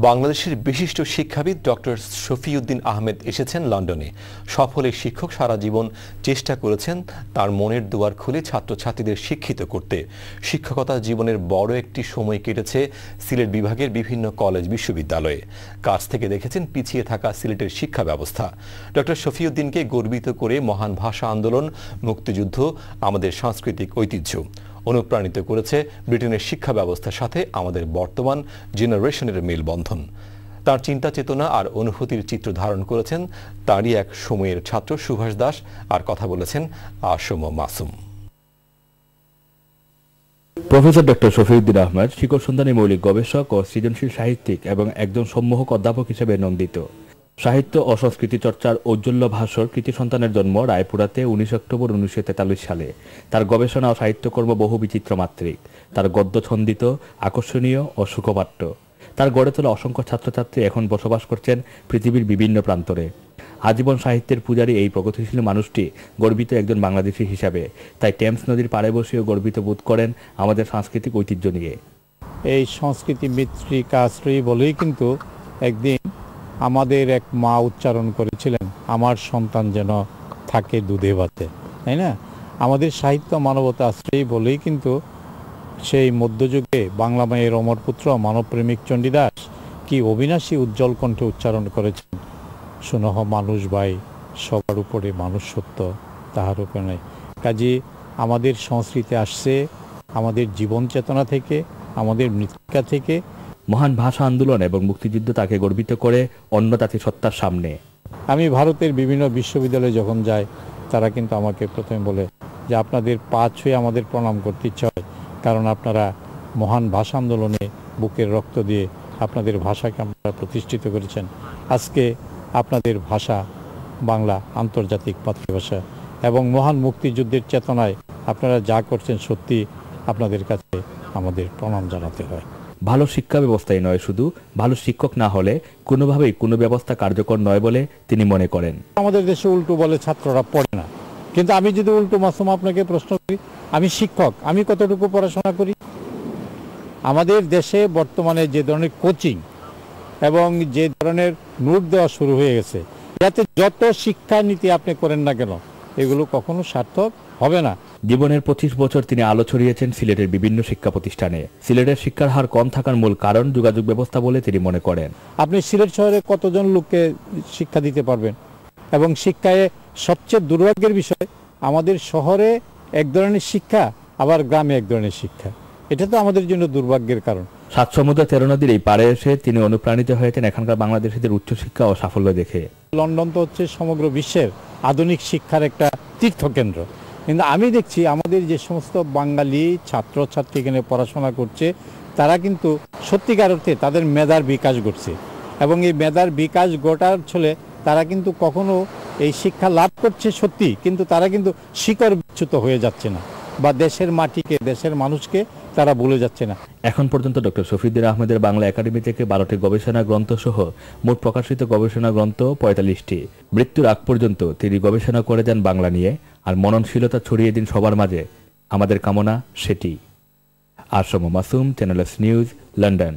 বাংলাদেশের বিশিষ্ট শিক্ষাবিদ ডক্টর শফিউদ্দিন আহমেদ এসেছেন লন্ডনে। সফল এই শিক্ষক সারা জীবন চেষ্টা করেছেন তার মনের দুয়ার খুলে ছাত্রছাত্রীদের শিক্ষিত করতে। শিক্ষকতা জীবনের বড় একটি সময় কেটেছে সিলেট বিভাগের বিভিন্ন কলেজ বিশ্ববিদ্যালয়ে। কাছ থেকে দেখেছেন পিছিয়ে থাকা সিলেটের শিক্ষা ব্যবস্থা। ডক্টর শফিউদ্দিনকে গর্বিত করে মহান ভাষা আন্দোলন, মুক্তিযুদ্ধ, আমাদের সাংস্কৃতিক ঐতিহ্য অনুপ্রাণিত করেছে ব্রিটেনের শিক্ষা ব্যবস্থার সাথে আমাদের বর্তমান জেনারেশনের মেলবন্ধন। তার চিন্তা চেতনা আর অনুভূতির চিত্র ধারণ করেছেন তারই এক সময়ের ছাত্র সুভাষ দাস, আর কথা বলেছেন আসম মাসুম। প্রফেসর ডক্টর শফিউদ্দিন আহমেদ শিকড় সন্ধানী মৌলিক গবেষক ও সৃজনশীল সাহিত্যিক এবং একজন সম্মোহক অধ্যাপক হিসেবে নন্দিত। সাহিত্য ও সংস্কৃতি চর্চার ঔজ্জ্বল্য ভাস্বর কৃতি সন্তানের জন্ম রায়পুরাতে 19 অক্টোবর 1943 সালে। তার গবেষণা ও সাহিত্যকর্ম বহু বিচিত্র মাত্রিক। তার গদ্য ছন্দিত, আকর্ষণীয় ও সুখপাঠ্য। তার গড়ে তোলা অসংখ্য ছাত্রছাত্রী এখন বসবাস করছেন পৃথিবীর বিভিন্ন প্রান্তরে। আজীবন সাহিত্যের পূজারী এই প্রগতিশীল মানুষটি গর্বিত একজন বাংলাদেশী হিসাবে। তাই টেমস নদীর পাড়ে বসেও গর্বিত বোধ করেন আমাদের সাংস্কৃতিক ঐতিহ্য নিয়ে। এই সংস্কৃতি মৃত্তিকাশ্রয়ী বলেই কিন্তু একদিন আমাদের এক মা উচ্চারণ করেছিলেন, আমার সন্তান যেন থাকে দুধে ভাতে, তাই না? আমাদের সাহিত্য মানবতা আশ্রয়ী বলেই কিন্তু সেই মধ্যযুগে বাংলা মায়ের অমরপুত্র মানবপ্রেমিক চণ্ডীদাস কি অবিনাশী উজ্জ্বল কণ্ঠে উচ্চারণ করেছেন, শুনহ মানুষ ভাই, সবার উপরে মানুষ সত্য, তাহার উপরে নাই। কাজে আমাদের সংস্কৃতি আসছে আমাদের জীবন চেতনা থেকে, আমাদের মৃত্তিকা থেকে। মহান ভাষা আন্দোলন এবং মুক্তিযুদ্ধ তাকে গর্বিত করে অন্য জাতিসত্তার সামনে। আমি ভারতের বিভিন্ন বিশ্ববিদ্যালয়ে যখন যাই, তারা কিন্তু আমাকে প্রথমে বলে যে আপনাদের পা ছুঁয়ে আমাদের প্রণাম করতে ইচ্ছা হয়, কারণ আপনারা মহান ভাষা আন্দোলনে বুকের রক্ত দিয়ে আপনাদের ভাষাকে আপনারা প্রতিষ্ঠিত করেছেন। আজকে আপনাদের ভাষা বাংলা আন্তর্জাতিক মাতৃভাষা এবং মহান মুক্তিযুদ্ধের চেতনায় আপনারা যা করছেন, সত্যি আপনাদের কাছে আমাদের প্রণাম জানাতে হয়। ভালো শিক্ষা ব্যবস্থাই নয়, শুধু ভালো শিক্ষক না হলে কোনোভাবেই কোনো ব্যবস্থা কার্যকর নয় বলে তিনি মনে করেন। আমাদের দেশে উল্টো বলে ছাত্ররা পড়ে না, কিন্তু আমি যদি উল্টো মাসুম আপনাকে প্রশ্ন করি, আমি শিক্ষক, আমি কতটুকু পড়াশোনা করি? আমাদের দেশে বর্তমানে যে ধরনের কোচিং এবং যে ধরনের নোট দেওয়া শুরু হয়ে গেছে, যাতে যত শিক্ষা নীতি আপনি করেন না কেন, এগুলো কখনো সার্থক হবে না। জীবনের 25 বছর তিনি আলো ছড়িয়েছেন সিলেটের বিভিন্ন শিক্ষা প্রতিষ্ঠানে। সিলেটের শিক্ষার হার কম থাকার মূল কারণ যোগাযোগ ব্যবস্থা বলে তিনি মনে করেন। আপনি সিলেট শহরে কতজন লোককে শিক্ষা দিতে পারবেন? এবং শিক্ষায় সবচেয়ে দুর্ভাগ্যের বিষয়, আমাদের শহরে এক ধরনের শিক্ষা, আবার গ্রামে এক ধরনের শিক্ষা। এটা তো আমাদের জন্য দুর্ভাগ্যের কারণ। 7 সমুদ্র 13 নদীর এই পাড়ে এসে তিনি অনুপ্রাণিত হয়েছেন এখানকার বাংলাদেশিদের উচ্চশিক্ষা ও সাফল্য দেখে। লন্ডন তো হচ্ছে সমগ্র বিশ্বের আধুনিক শিক্ষার একটা তীর্থকেন্দ্র, কিন্তু আমি দেখছি আমাদের যে সমস্ত বাঙালি ছাত্রছাত্রী এখানে পড়াশোনা করছে, তারা কিন্তু সত্যিকার অর্থে তাদের মেধার বিকাশ ঘটছে, এবং এই মেধার বিকাশ ঘটার ছলে তারা কিন্তু কখনো এই শিক্ষা লাভ করছে সত্যি, কিন্তু তারা কিন্তু শিকড় বিচ্যুত হয়ে যাচ্ছে না, বা দেশের মাটিকে, দেশের মানুষকে তারা ভুলে যাচ্ছে না। এখন পর্যন্ত ডক্টর শফিউদ্দিন আহমেদের বাংলা একাডেমি থেকে 12টি গবেষণা গ্রন্থ সহ মোট প্রকাশিত গবেষণা গ্রন্থ 45টি। মৃত্যুর আগ পর্যন্ত তিনি গবেষণা করে যান বাংলা নিয়ে, আর মননশীলতা ছড়িয়ে দিন সবার মাঝে। আমাদের কামনা সেটি। Asam Masum, channel S news, London.